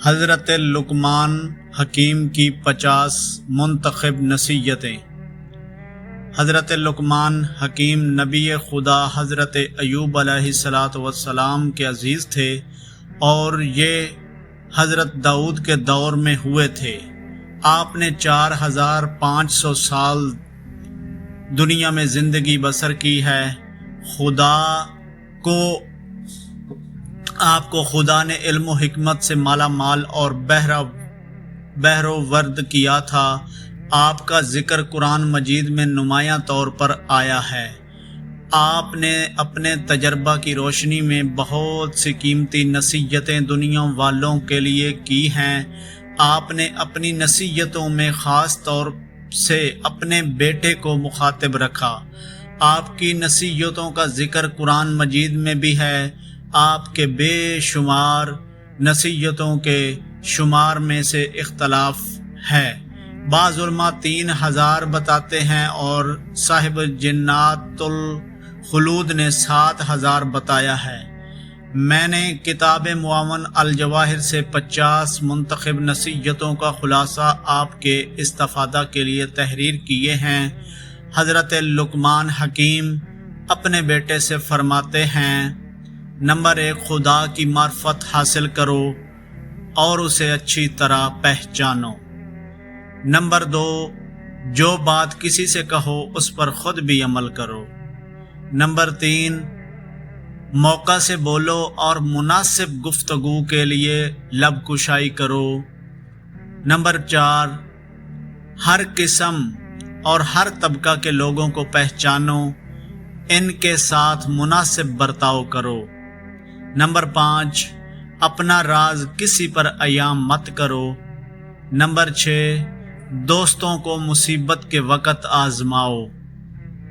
حضرت لقمان حکیم کی 50 منتخب نصیحتیں۔ حضرت لقمان حکیم نبی خدا حضرت ایوب علیہ السلام کے عزیز تھے اور یہ حضرت داؤد کے دور میں ہوئے تھے۔ آپ نے 4500 سال دنیا میں زندگی بسر کی ہے۔ آپ کو خدا نے علم و حکمت سے مالا مال اور بحر و ورد کیا تھا۔ آپ کا ذکر قرآن مجید میں نمایاں طور پر آیا ہے۔ آپ نے اپنے تجربہ کی روشنی میں بہت سی قیمتی نصیحتیں دنیا والوں کے لیے کی ہیں۔ آپ نے اپنی نصیحتوں میں خاص طور سے اپنے بیٹے کو مخاطب رکھا۔ آپ کی نصیحتوں کا ذکر قرآن مجید میں بھی ہے۔ آپ کے بے شمار نصیحتوں کے شمار میں سے اختلاف ہے۔ بعض علماء 3000 بتاتے ہیں اور صاحب جنات الخلود نے 7000 بتایا ہے۔ میں نے کتاب معاون الجواہر سے 50 منتخب نصیحتوں کا خلاصہ آپ کے استفادہ کے لیے تحریر کیے ہیں۔ حضرت لقمان حکیم اپنے بیٹے سے فرماتے ہیں، نمبر 1، خدا کی معرفت حاصل کرو اور اسے اچھی طرح پہچانو۔ نمبر 2، جو بات کسی سے کہو اس پر خود بھی عمل کرو۔ نمبر 3، موقع سے بولو اور مناسب گفتگو کے لیے لب کشائی کرو۔ نمبر 4، ہر قسم اور ہر طبقہ کے لوگوں کو پہچانو، ان کے ساتھ مناسب برتاؤ کرو۔ نمبر 5، اپنا راز کسی پر عیاں مت کرو۔ نمبر 6، دوستوں کو مصیبت کے وقت آزماؤ۔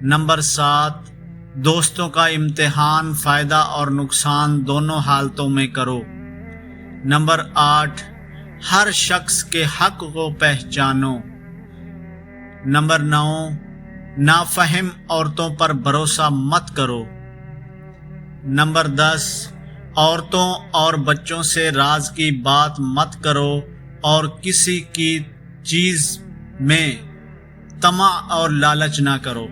نمبر 7، دوستوں کا امتحان فائدہ اور نقصان دونوں حالتوں میں کرو۔ نمبر 8، ہر شخص کے حق کو پہچانو۔ نمبر 9، نافہم عورتوں پر بھروسہ مت کرو۔ نمبر 10، عورتوں اور بچوں سے راز کی بات مت کرو اور کسی کی چیز میں طمع اور لالچ نہ کرو۔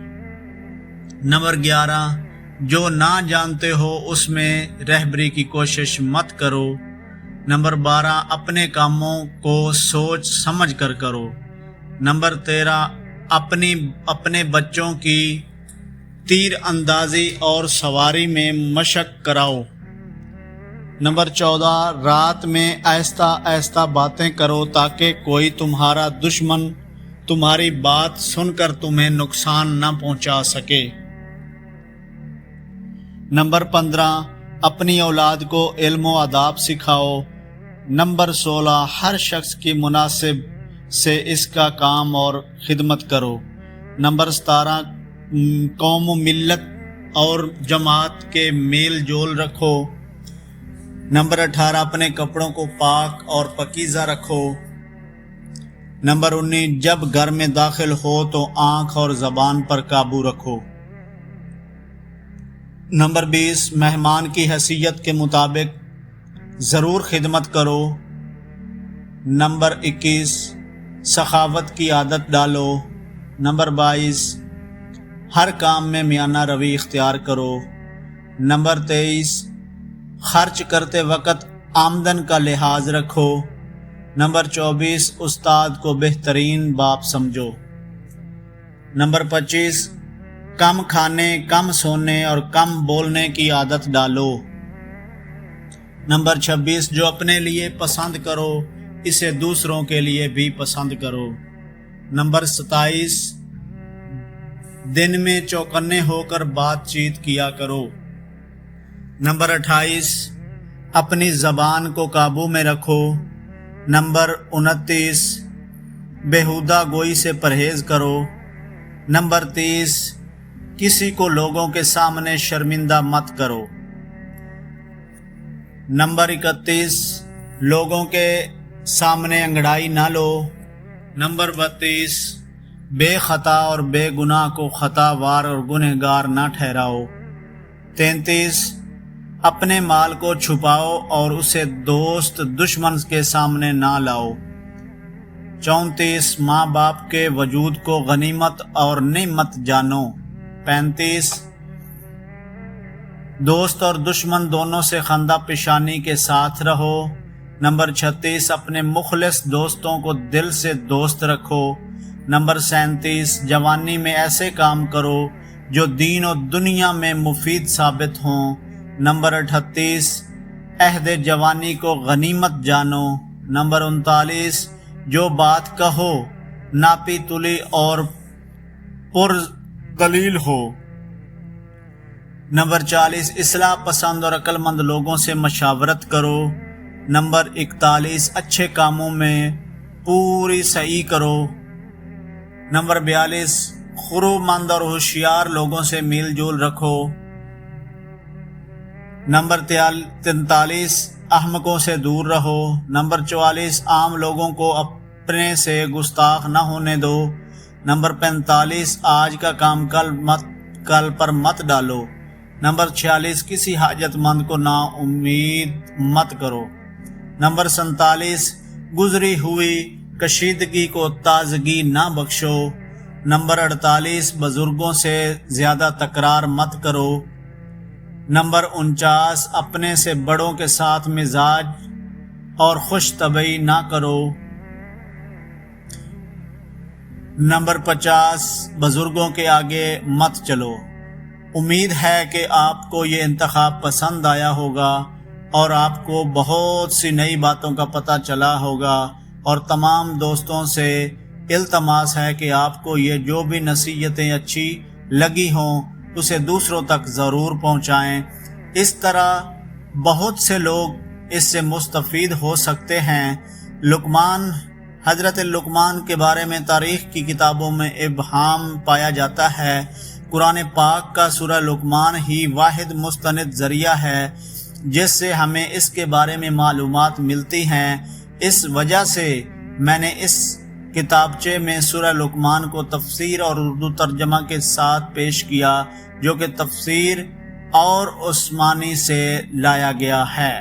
نمبر 11، جو نہ جانتے ہو اس میں رہبری کی کوشش مت کرو۔ نمبر 12، اپنے کاموں کو سوچ سمجھ کر کرو۔ نمبر 13، اپنے بچوں کی تیر اندازی اور سواری میں مشق کراؤ۔ نمبر 14، رات میں آہستہ آہستہ باتیں کرو تاکہ کوئی تمہارا دشمن تمہاری بات سن کر تمہیں نقصان نہ پہنچا سکے۔ نمبر 15، اپنی اولاد کو علم و آداب سکھاؤ۔ نمبر 16، ہر شخص کی مناسب سے اس کا کام اور خدمت کرو۔ نمبر 17، قوم و ملت اور جماعت کے میل جول رکھو۔ نمبر 18، اپنے کپڑوں کو پاک اور پاکیزہ رکھو۔ نمبر 19، جب گھر میں داخل ہو تو آنکھ اور زبان پر قابو رکھو۔ نمبر 20، مہمان کی حیثیت کے مطابق ضرور خدمت کرو۔ نمبر 21، سخاوت کی عادت ڈالو۔ نمبر 22، ہر کام میں میانہ روی اختیار کرو۔ نمبر 23، خرچ کرتے وقت آمدن کا لحاظ رکھو۔ نمبر 24، استاد کو بہترین باپ سمجھو۔ نمبر 25، کم کھانے، کم سونے اور کم بولنے کی عادت ڈالو۔ نمبر 26، جو اپنے لیے پسند کرو اسے دوسروں کے لیے بھی پسند کرو۔ نمبر 27، دن میں چوکنے ہو کر بات چیت کیا کرو۔ نمبر 28، اپنی زبان کو قابو میں رکھو۔ نمبر 29، بیہودہ گوئی سے پرہیز کرو۔ نمبر 30، کسی کو لوگوں کے سامنے شرمندہ مت کرو۔ نمبر 31، لوگوں کے سامنے انگڑائی نہ لو۔ نمبر 32، بے خطا اور بے گناہ کو خطا وار اور گنہگار نہ ٹھہراؤ۔ 33، اپنے مال کو چھپاؤ اور اسے دوست دشمن کے سامنے نہ لاؤ۔ 34 ماں باپ کے وجود کو غنیمت اور نعمت جانو۔ 35 دوست اور دشمن دونوں سے خندہ پیشانی کے ساتھ رہو۔ نمبر 36 اپنے مخلص دوستوں کو دل سے دوست رکھو۔ نمبر 37 جوانی میں ایسے کام کرو جو دین و دنیا میں مفید ثابت ہوں۔ نمبر 38 عہد جوانی کو غنیمت جانو۔ نمبر 39 جو بات کہو ناپی تلی اور پر دلیل ہو۔ نمبر 40 اصلاح پسند اور عقل مند لوگوں سے مشاورت کرو۔ نمبر 41 اچھے کاموں میں پوری سعی کرو۔ نمبر 42 خرو مند اور ہوشیار لوگوں سے میل جول رکھو۔ نمبر 43 احمقوں سے دور رہو۔ نمبر 44 عام لوگوں کو اپنے سے گستاخ نہ ہونے دو۔ نمبر 45 آج کا کام کل پر مت ڈالو۔ نمبر 46 کسی حاجت مند کو نا امید مت کرو۔ نمبر 47 گزری ہوئی کشیدگی کو تازگی نہ بخشو۔ نمبر 48 بزرگوں سے زیادہ تکرار مت کرو۔ نمبر 49 اپنے سے بڑوں کے ساتھ مزاج اور خوش طبعی نہ کرو۔ نمبر 50 بزرگوں کے آگے مت چلو۔ امید ہے کہ آپ کو یہ انتخاب پسند آیا ہوگا اور آپ کو بہت سی نئی باتوں کا پتہ چلا ہوگا، اور تمام دوستوں سے التماس ہے کہ آپ کو یہ جو بھی نصیحتیں اچھی لگی ہوں اسے دوسروں تک ضرور پہنچائیں۔ اس طرح بہت سے لوگ اس سے مستفید ہو سکتے ہیں۔ حضرت لقمان کے بارے میں تاریخ کی کتابوں میں ابہام پایا جاتا ہے۔ قرآن پاک کا سورہ لقمان ہی واحد مستند ذریعہ ہے جس سے ہمیں اس کے بارے میں معلومات ملتی ہیں۔ اس وجہ سے میں نے اس کتابچے میں سورہ لقمان کو تفسیر اور اردو ترجمہ کے ساتھ پیش کیا، جو کہ تفسیر اور عثمانی سے لایا گیا ہے۔